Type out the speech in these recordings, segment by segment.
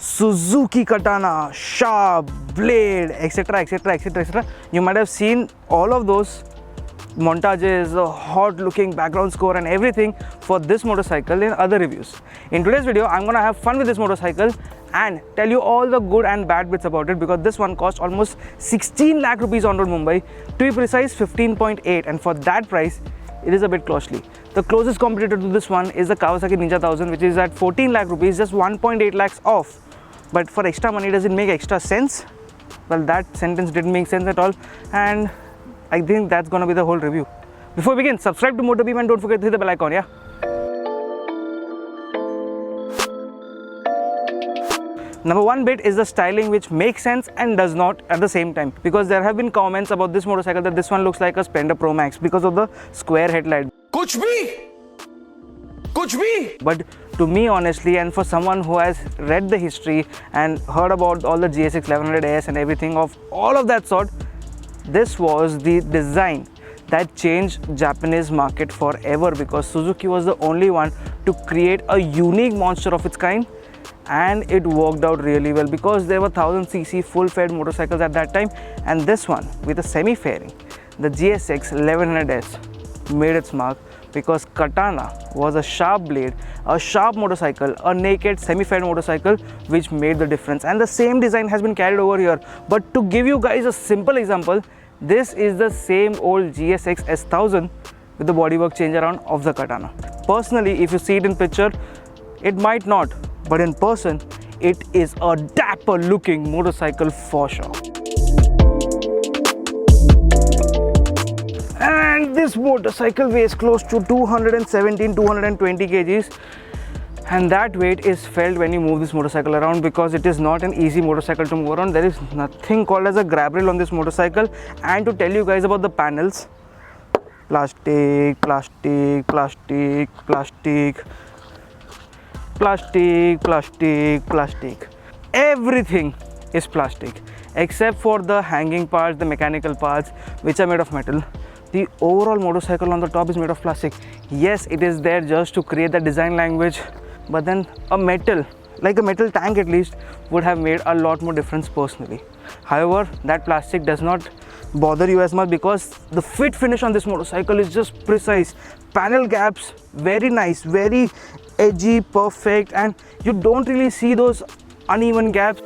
Suzuki Katana, sharp, blade, etc, etc, etc, etc. You might have seen all of those montages, hot looking background score and everything for this motorcycle in other reviews. In today's video, I'm gonna have fun with this motorcycle and tell you all the good and bad bits about it, because this one cost almost 16 lakh rupees on road Mumbai, to be precise 15.8, and for that price it is a bit costly. The closest competitor to this one is the Kawasaki Ninja 1000, which is at 14 lakh rupees, just 1.8 lakhs off. But for extra money, does it make extra sense? Well, that sentence didn't make sense at all, and I think that's gonna be the whole review. Before we begin, subscribe to MotorBeam and don't forget to hit the bell icon, yeah? Number one bit is the styling, which makes sense and does not at the same time, because there have been comments about this motorcycle that this one looks like a Splendor Pro Max because of the square headlight. Kuch bhi! But to me, honestly, and for someone who has read the history and heard about all the GSX 1100S and everything of all of that sort, this was the design that changed Japanese market forever, because Suzuki was the only one to create a unique monster of its kind, and it worked out really well because there were 1000cc full-fed motorcycles at that time, and this one with a semi-fairing, the GSX 1100S, made its mark, because Katana was a sharp blade, a sharp motorcycle, a naked semi-fed motorcycle, which made the difference. And the same design has been carried over here. But to give you guys a simple example, this is the same old GSX S1000 with the bodywork change around of the Katana. Personally, if you see it in picture, it might not, but in person, it is a dapper looking motorcycle for sure. And this motorcycle weighs close to 217-220 kgs, and that weight is felt when you move this motorcycle around, because it is not an easy motorcycle to move around. There is nothing called as a grab rail on this motorcycle. And to tell you guys about the panels, plastic, plastic, plastic, plastic, plastic, plastic, plastic, everything is plastic except for the hanging parts, the mechanical parts, which are made of metal. The overall motorcycle on the top is made of plastic. Yes, it is there just to create the design language, but then a metal, like a metal tank at least, would have made a lot more difference personally. However, that plastic does not bother you as much, because the fit finish on this motorcycle is just precise. Panel gaps, very nice, very edgy, perfect, and you don't really see those uneven gaps.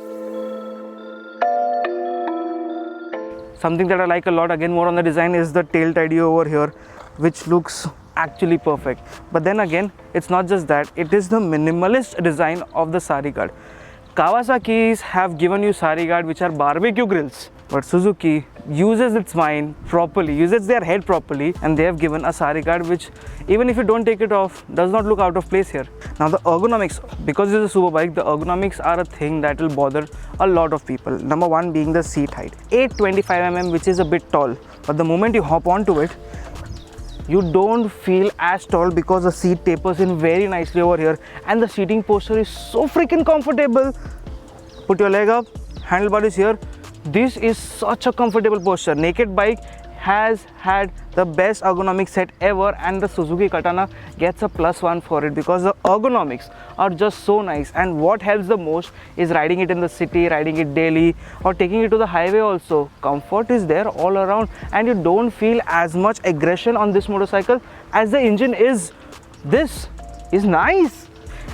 Something that I like a lot, again more on the design, is the tail tidy over here, which looks actually perfect. But then again, it's not just that, it is the minimalist design of the sari guard. Kawasaki's have given you sari guard which are barbecue grills, but Suzuki uses its mind properly, uses their head properly, and they have given a sari guard which, even if you don't take it off, does not look out of place here. Now the ergonomics, because this is a superbike, the ergonomics are a thing that will bother a lot of people. Number one being the seat height, 825mm, which is a bit tall, but the moment you hop onto it, you don't feel as tall, because the seat tapers in very nicely over here, and the seating posture is so freaking comfortable. Put your leg up, handlebar is here. This is such a comfortable posture. Naked bike has had the best ergonomic set ever, and the Suzuki Katana gets a +1 for it, because the ergonomics are just so nice. And what helps the most is riding it in the city, riding it daily, or taking it to the highway also. Comfort is there all around, and you don't feel as much aggression on this motorcycle as the engine is. This is nice.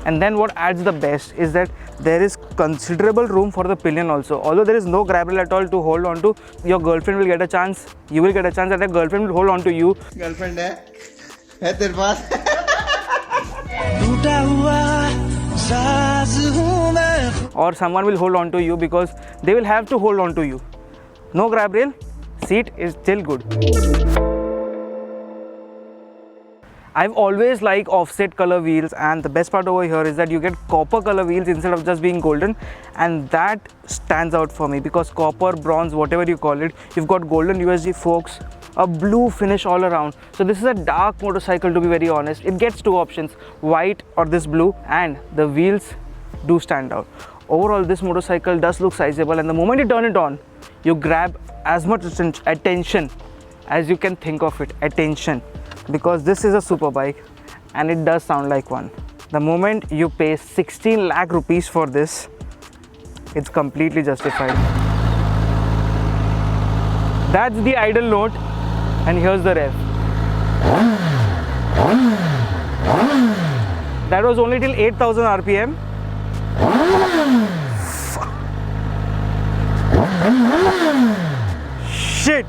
And then what adds the best is that there is considerable room for the pillion also. Although there is no grab rail at all to hold on to, your girlfriend will get a chance, you will get a chance that a girlfriend will hold on to you. Girlfriend hai tere paas? Or someone will hold on to you, because they will have to hold on to you. No grab rail, seat is still good. I've always liked offset color wheels, and the best part over here is that you get copper color wheels instead of just being golden, and that stands out for me, because copper, bronze, whatever you call it, you've got golden USG forks, a blue finish all around. So this is a dark motorcycle, to be very honest. It gets two options, white or this blue, and the wheels do stand out. Overall, this motorcycle does look sizable, and the moment you turn it on, you grab as much attention as you can think of it. Attention, because this is a super bike and it does sound like one. The moment you pay 16 lakh rupees for this, it's completely justified. That's the idle note, and here's the rev. That was only till 8,000 RPM. Shit!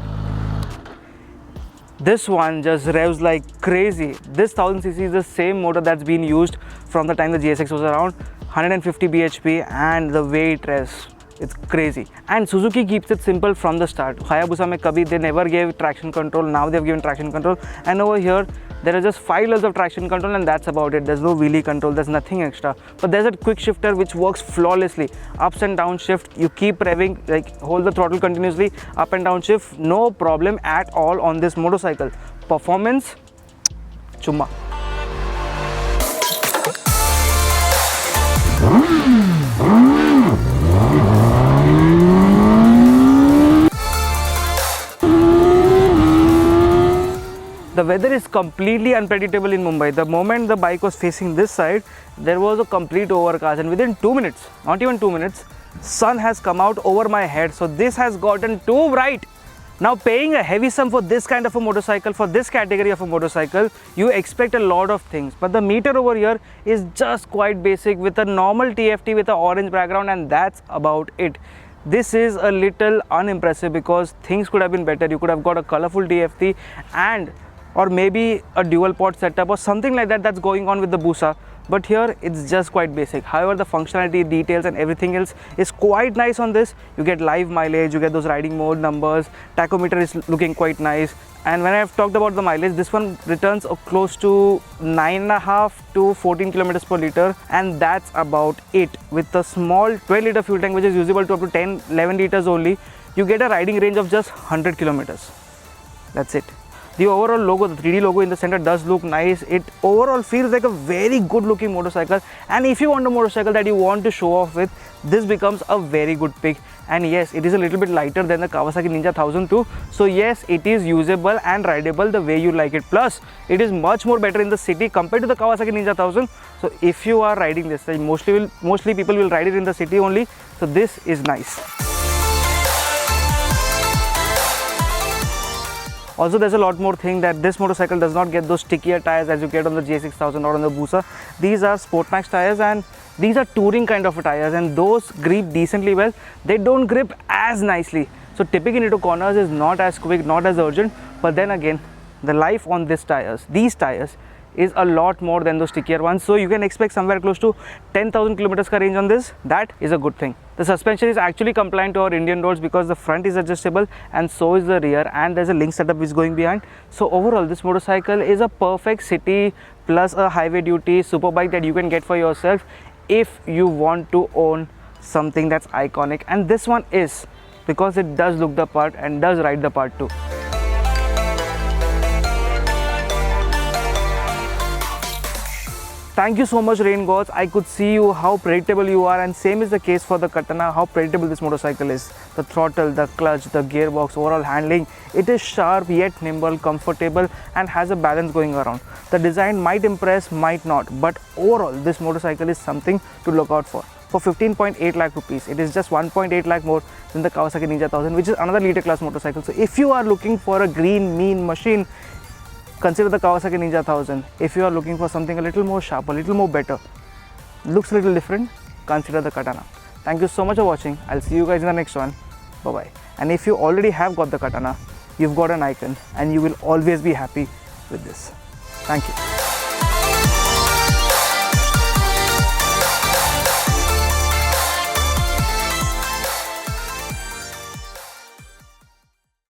This one just revs like crazy. This 1000cc is the same motor that's been used from the time the GSX was around, 150 bhp, and the way it revs, it's crazy. And Suzuki keeps it simple from the start. Hayabusa mein kabhi they never gave traction control, now they've given traction control, and over here there are just 5 levels of traction control, and that's about it. There's no wheelie control, there's nothing extra. But there's a quick shifter which works flawlessly. Ups and down shift, you keep revving, like hold the throttle continuously, up and down shift, no problem at all on this motorcycle. Performance, chumma. The weather is completely unpredictable in Mumbai. The moment the bike was facing this side, there was a complete overcast, and within 2 minutes, not even 2 minutes, sun has come out over my head. So this has gotten too bright. Now, paying a heavy sum for this kind of a motorcycle, for this category of a motorcycle, you expect a lot of things. But the meter over here is just quite basic with a normal TFT with an orange background, and that's about it. This is a little unimpressive because things could have been better. You could have got a colorful TFT and or maybe a dual pod setup or something like that that's going on with the Busa. But here it's just quite basic. However, the functionality, details and everything else is quite nice on this. You get live mileage, you get those riding mode numbers, tachometer is looking quite nice. And when I've talked about the mileage, this one returns close to 9.5 to 14 kilometers per liter, and that's about it. With a small 12 liter fuel tank which is usable to up to 10-11 liters only, you get a riding range of just 100 kilometers. That's it. The overall logo, the 3D logo in the center does look nice. It overall feels like a very good looking motorcycle, and if you want a motorcycle that you want to show off with, this becomes a very good pick. And yes, it is a little bit lighter than the Kawasaki Ninja 1000 too. So yes, it is usable and rideable the way you like it. Plus, it is much more better in the city compared to the Kawasaki Ninja 1000. So if you are riding this, mostly people will ride it in the city only. So this is nice. Also, there's a lot more thing that this motorcycle does not get those stickier tires as you get on the J6000 or on the Busa. These are Sportmax tires, and these are touring kind of tires, and those grip decently well. They don't grip as nicely. So tipping into corners is not as quick, not as urgent. But then again, the life on these tires is a lot more than those stickier ones. So you can expect somewhere close to 10,000 kilometers ka range on this. That is a good thing. The suspension is actually compliant to our Indian roads because the front is adjustable and so is the rear, and there's a link setup which is going behind. So overall, this motorcycle is a perfect city plus a highway duty superbike that you can get for yourself if you want to own something that's iconic. And this one is, because it does look the part and does ride the part too. Thank you so much, Rain Gods. I could see you how predictable you are, and same is the case for the Katana, how predictable this motorcycle is. The throttle, the clutch, the gearbox, overall handling, it is sharp yet nimble, comfortable and has a balance going around. The design might impress, might not, but overall this motorcycle is something to look out for. For 15.8 lakh rupees, it is just 1.8 lakh more than the Kawasaki Ninja 1000, which is another litre class motorcycle. So if you are looking for a green, mean machine, consider the Kawasaki Ninja 1000. If you are looking for something a little more sharp, a little more better, looks a little different, consider the Katana. Thank you so much for watching. I'll see you guys in the next one. Bye-bye. And if you already have got the Katana, you've got an icon and you will always be happy with this. Thank you.